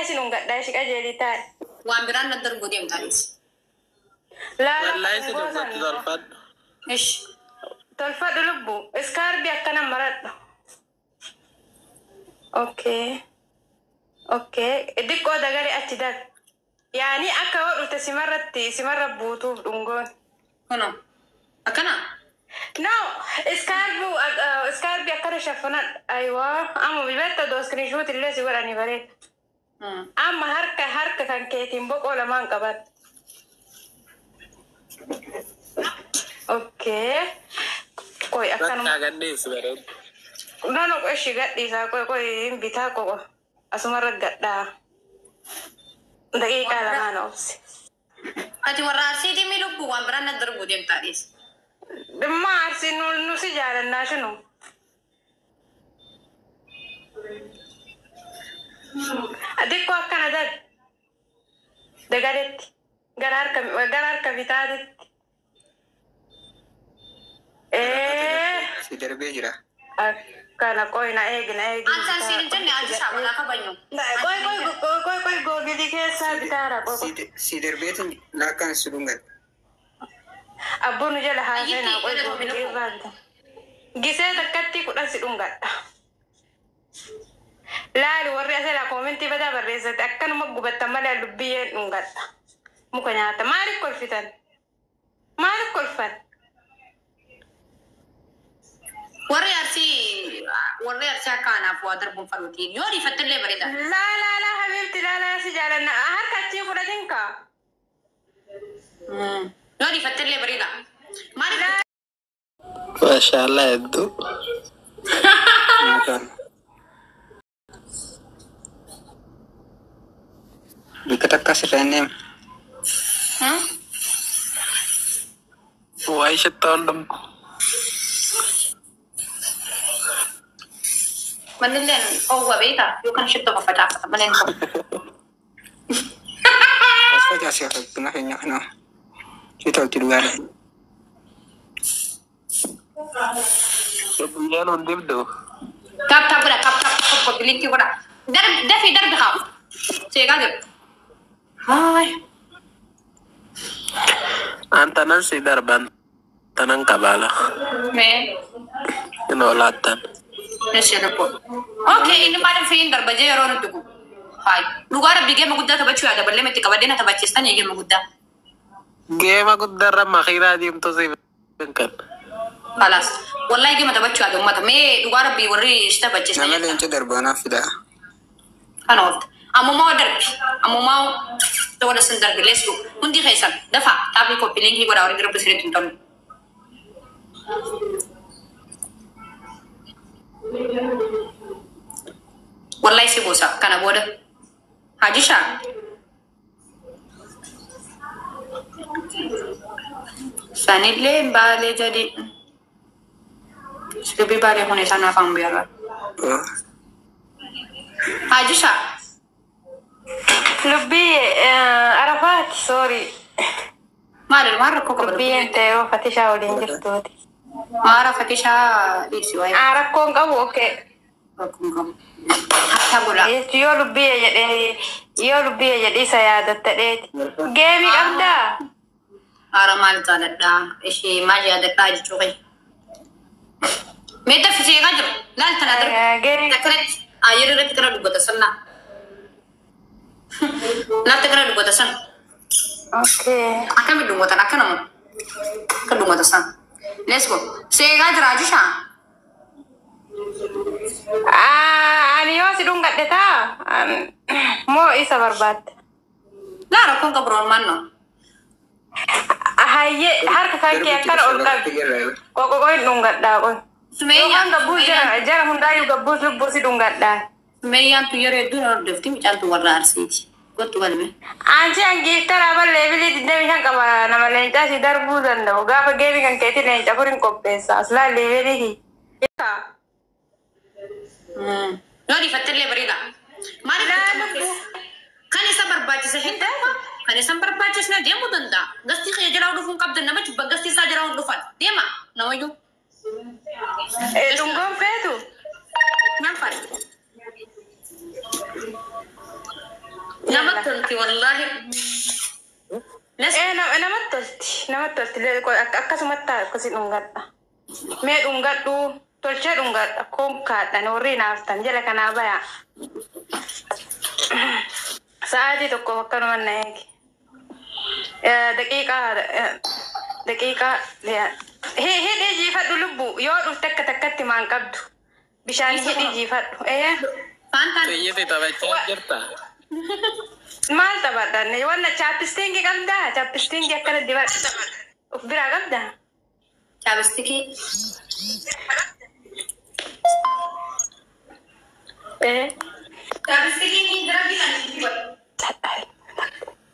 سنونغ دايش كأجري تاي وامبران ندر قديم تاريس لا والله سنونغ تلفت إيش تلفت لبو إسكار بيأكنا مرات أوكي ديكو دغاري أتدك يعني أكا وقت سمرة بوتو دونغون هنا أكنا نو إسكار بيأكنا شفنا أيوة أما بيبتا دو سكرين شوت اللي سيوراني بريك أما هركة كان كيتين بوك ولا مان قبل أوكي كوي أكنا غديس برد نو إيش غديسا كوي بيتا كوي أسمر غدا دقيقة لما نوبسي أتي وراسي دي ميلو بو وامبران ندر قديم تاريس ما أرسي نو سجارة ناشنو أديكو أكنا دغارت غرار كفيتادت سيدر بيجرا أكنا كوينا إيجنا أنت سير جنة أجسا ولا كبنيو كوي غوغي كيسا بتارا سيدر بيت لا كان سلونغ أبو نجلا حاسينا كوي غوغي كيسا جيسي تكتي كودا سيدونغا لا الوري أسأل كومنتي بدا بريزة أكن مقبضة ملا لبية نونغا مكنياتا مالك كل فتن مالك كل فن وري أرسي كان أفوا دربون فلوتين يوري فتلي بريدا لا حبيبتي لا سجالنا هركتي كودا تنكا يوري فتلي بريدا لا ما شاء الله يدو بكتكاس الرنم وعيش الطالب من اللي هو بيتا يمكن شتى بفتح من اللي بس فجأة سيخرج نحن نحن شتى تلوان يلا نبدو تاب ولا بلينكي ولا ده في درب خاف سيقادر هاي أنت نسي دربان تنان كبالا مين إنه لاتن نسي نقول أوكي إني ما نفين درب جاي رون تقول هاي لغارة بيجي مقدة تبتشو هذا بلي متى كبدينا تبتشستان يجي مقدة جيما قد درب مخيرا ديم تصيب كان خلاص والله يجي ما تبتشو هذا وما تمي لغارة بيوري استبتشستان نعمل إنت دربانا في ده أنا قلت أمو ما تقول سندر بلسو مندي خيسان دفع تابي كوبي لينكي ولا أوري رب سيرت تون والله سيبوسا كان بوده حاجي شا ساني لي بالي jadi lebih balik hone sana fam biar حاجي شا لبي عرفات سوري مرة كوكو لبي انت وفتشا ولين جفتوتي مرة فتشا ديسي واي عرفكم قبو اوكي تقول يو لبي jadi saya datet gaming abda aramal talada ishi maji adata jichuqi meta fi shay'in la tanadar takrat ayir rat kara dugota sanna la takra dugota san okay akami dugota nakana ka dugota san let's go shay'in rajisha ani yo sidung gat deta mo isa barbat la rakon ka bron manno haye har ka kanke kar olga ko dung gat da ko sumeya gabu jara hunda yu gabu lubbu sidung gat da sumeya tu yore du no defti mi chantu warra arsiti gotu walme anji angi tara ba lebili dinde mi han kama na malenta si darbu danda ga fa gemi kan keti ne ta furin kompesa asla lebili hi Lori fatelle barida. Mari kan isa barbaachi hinda kan isa barbaachi na demu danda. Gasti khaya jara udu fun kabda nama chuba gasti sa jara udu fan. Dema nawayu. Dungom fetu. Nan fari. نمت انت والله إيه نمت أكاسمتا كسي نونغاتا ميد نونغاتو تولشة نونغاتا كوم كاتا نوري نافتن جلا كنا بايا ساعتي تكو فكروا من هيك دقيقة هي جيفات لبو يوضو تكتي مان قبدو بشان هي جيفات إيه فانتان Iya tahu cerita. maal taphaadhaan wanna chaappistiingi qabdaa chaappistiingi akkana dibadha of biraa qabdaa chaapistiki chaapistiki ni dira bilan dibadha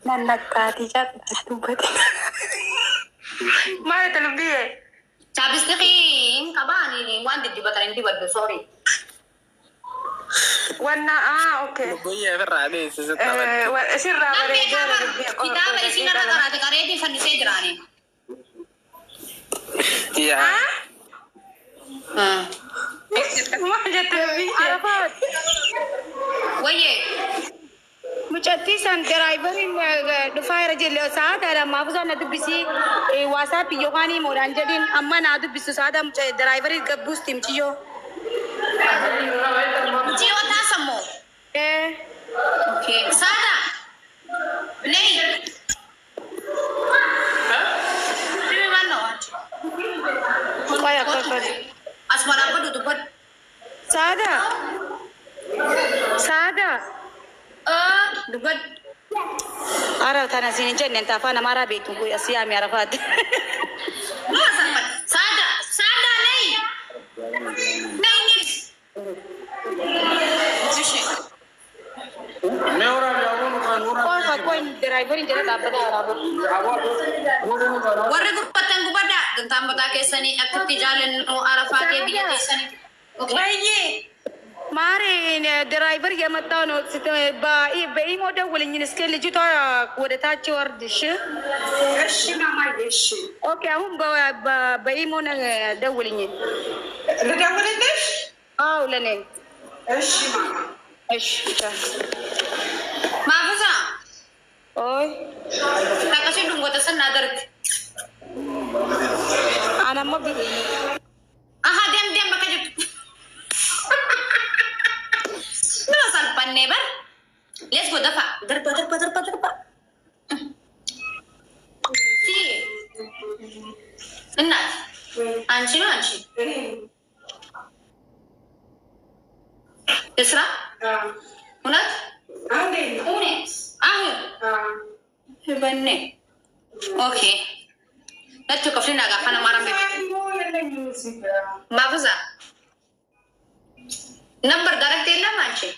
nannakkaati chaappisti dubbate maal talubbiye chaapistiki kabani waan dibatan dibadda sorry wanna okay Buya berani sesuatu. sirraa namni bareedee kitaaba isin irra qaraate qareetii fannisee jiraani Iya. maal jette arafaat wayyee mucattii san diraayivariin dhufaa irra jelle sa'aataadha maafusaan na dubbisii waasaappi yookaan moodhaan jedhin amma naa dubbisu sa'aata diraayivarii gabbuus timchiyyoo jiwa taasammoo okay saada nei Sini mana? Kaya kakak. Asmara apa duduk buat? Sada. Dubat. Arab tanah sini jenis apa nama Arab itu gue Asia mi Arafat. Sada nei. Nei ni. Oh, kau ini driver ini jadi apa dah Arab? Warga kupatan kupada tentang bata kesani aktif jalan Arafat ya biar kesani. Okay. Mari ini driver ya mata no situ bayi modal boleh ni sekali juta kuda tahu ordis. Okay, aku bayi mana dah boleh ni. Dah boleh deh? Ah, ulah ni. Maafisa. Oi. Tak kasih dunggu tesan nadar. Anak mau bi. Aha, diam bakal jut. Berasal panebar. Let's go dafa. Darpa. Si. Enak. Anci. Isra? Unat? Unes. Hebanne. Okay. Let's go kafin naga kana marambe. Mafuza. Number direct illa manche.